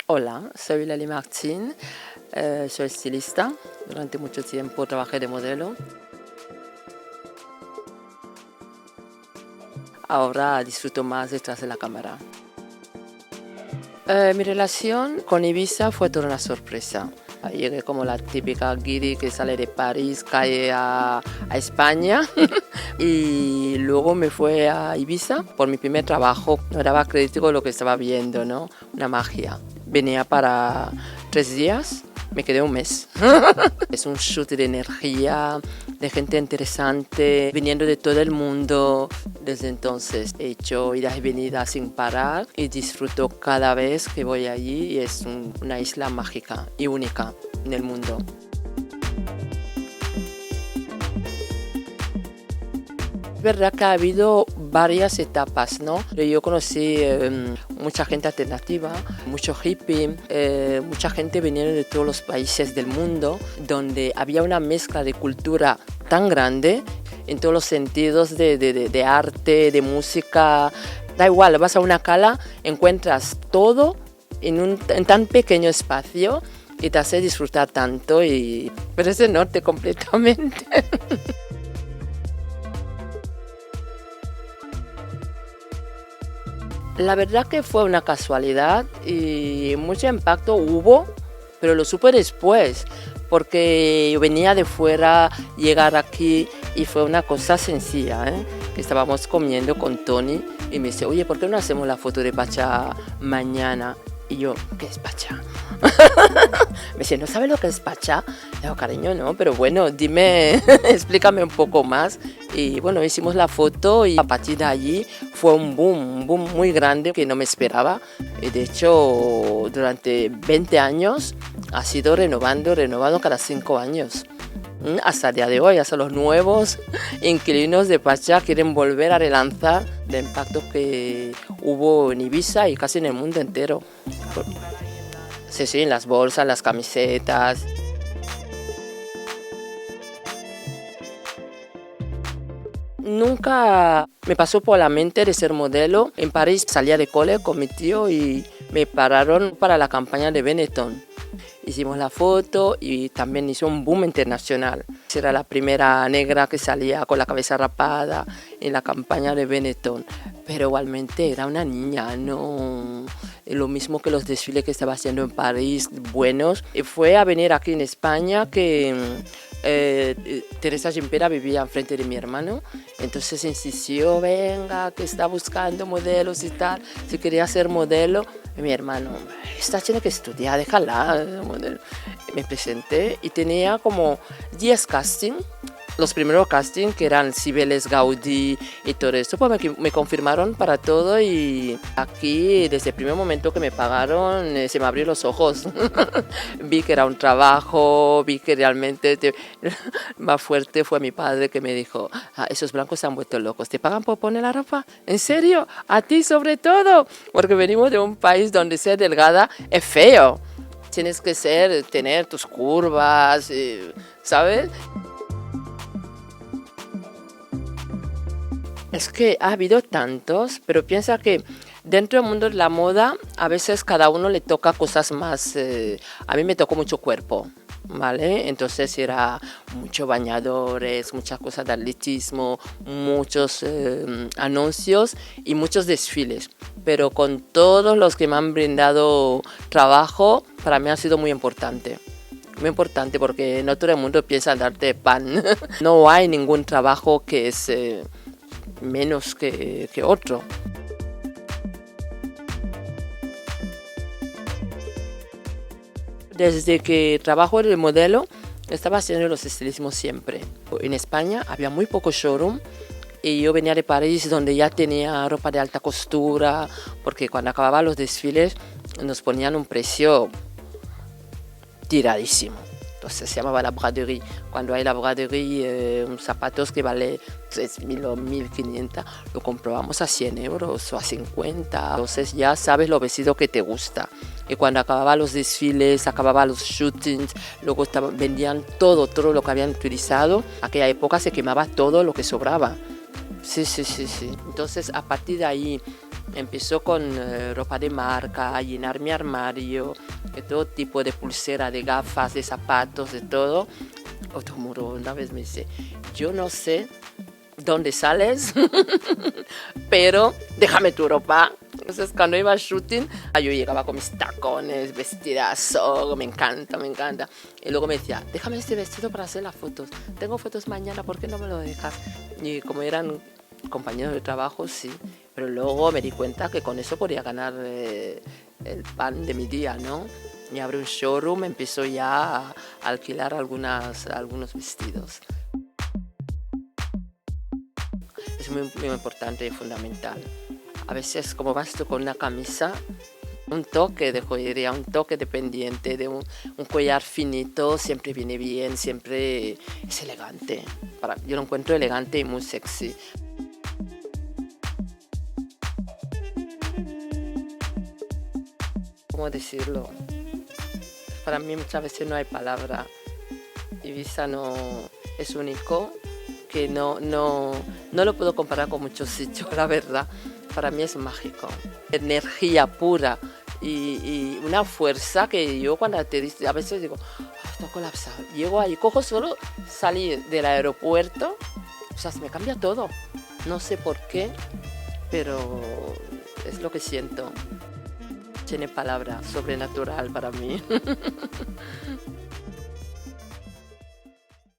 Hola, soy Lali Martín, soy estilista. Durante mucho tiempo trabajé de modelo. Ahora disfruto más detrás de la cámara. Mi relación con Ibiza fue toda una sorpresa. Llegué como la típica guiri que sale de París, cae a España y luego me fui a Ibiza por mi primer trabajo. No daba crédito con lo que estaba viendo, ¿no? Una magia. Venía para 3 días, me quedé un mes. Es un shoot de energía, de gente interesante, viniendo de todo el mundo. Desde entonces he hecho idas y venidas sin parar y disfruto cada vez que voy allí y es una isla mágica y única en el mundo. Es verdad que ha habido varias etapas, ¿no? Yo conocí mucha gente alternativa, mucho hippie, mucha gente viniendo de todos los países del mundo, donde había una mezcla de cultura tan grande en todos los sentidos de arte, de música. Da igual, vas a una cala, encuentras todo en tan pequeño espacio y te hace disfrutar tanto y parece norte completamente. La verdad que fue una casualidad y mucho impacto hubo, pero lo supe después, porque yo venía de fuera, llegar aquí y fue una cosa sencilla, ¿eh? Que estábamos comiendo con Tony y me dice, oye, ¿por qué no hacemos la foto de Pacha mañana? Y yo, ¿qué es Pacha? Me dice, ¿no sabes lo que es Pacha? Le digo, cariño, no, pero bueno, dime, explícame un poco más. Y bueno, hicimos la foto y a partir de allí fue un boom muy grande que no me esperaba. Y de hecho, durante 20 años ha sido renovado cada 5 años. Hasta el día de hoy, hasta los nuevos inquilinos de Pacha quieren volver a relanzar el impacto que hubo en Ibiza y casi en el mundo entero. Sí, en las bolsas, las camisetas. Nunca me pasó por la mente de ser modelo. En París salía de cole con mi tío y me pararon para la campaña de Benetton. Hicimos la foto y también hizo un boom internacional. Era la primera negra que salía con la cabeza rapada en la campaña de Benetton. Pero igualmente era una niña, no lo mismo que los desfiles que estaba haciendo en París, buenos. Y fue a venir aquí en España que Teresa Gimpera vivía enfrente de mi hermano, entonces insistió, venga, que está buscando modelos y tal, si quería ser modelo. Y mi hermano, esta tiene que estudiar, déjala. Modelo. Me presenté y tenía como 10 castings. Los primeros castings que eran Cibeles, Gaudí y todo esto, pues me confirmaron para todo y aquí desde el primer momento que me pagaron se me abrieron los ojos. Vi que era un trabajo, vi que realmente más fuerte fue mi padre que me dijo, esos blancos se han vuelto locos, ¿te pagan por poner la ropa? ¿En serio? ¿A ti sobre todo? Porque venimos de un país donde ser delgada es feo. Tienes que tener tus curvas, ¿sabes? Es que ha habido tantos, pero piensa que dentro del mundo de la moda a veces cada uno le toca cosas más. A mí me tocó mucho cuerpo, ¿vale? Entonces era mucho bañadores, muchas cosas de atletismo, muchos anuncios y muchos desfiles. Pero con todos los que me han brindado trabajo, para mí ha sido muy importante. Muy importante porque no todo el mundo piensa en darte pan. No hay ningún trabajo que es menos que otro. Desde que trabajo en el modelo, estaba haciendo los estilismos siempre. En España había muy poco showroom y yo venía de París donde ya tenía ropa de alta costura, porque cuando acababan los desfiles nos ponían un precio tiradísimo. Entonces se llamaba la braderie. Cuando hay la braderie, zapatos que vale 3.000 o 1.500, lo comprobamos a 100 euros o a 50. Entonces ya sabes lo vestido que te gusta. Y cuando acababa los desfiles, acababa los shootings, luego vendían todo lo que habían utilizado. Aquella época se quemaba todo lo que sobraba. Sí. Entonces a partir de ahí Empezó con ropa de marca, a llenar mi armario, de todo tipo de pulsera, de gafas, de zapatos, de todo. Otomuro una vez me dice, yo no sé dónde sales, pero déjame tu ropa. Entonces cuando iba a shooting, yo llegaba con mis tacones, vestidazo, me encanta, me encanta. Y luego me decía, déjame este vestido para hacer las fotos. Tengo fotos mañana, ¿por qué no me lo dejas? Y como eran compañeros de trabajo, sí. Pero luego me di cuenta que con eso podía ganar el pan de mi día, ¿no? Y abrí un showroom, empezó ya a alquilar algunos vestidos. Es muy importante y fundamental. A veces como vas tú con una camisa, un toque de joyería, un toque de pendiente, de un collar finito, siempre viene bien, siempre es elegante. Yo lo encuentro elegante y muy sexy. ¿Cómo decirlo? Para mí muchas veces no hay palabra. Ibiza no es único, que no lo puedo comparar con muchos sitios, la verdad. Para mí es mágico. Energía pura y una fuerza que yo cuando te dice, a veces digo, estoy colapsado. Llego ahí, cojo solo salir del aeropuerto, o sea, se me cambia todo. No sé por qué, pero es lo que siento. Tiene palabra sobrenatural para mí.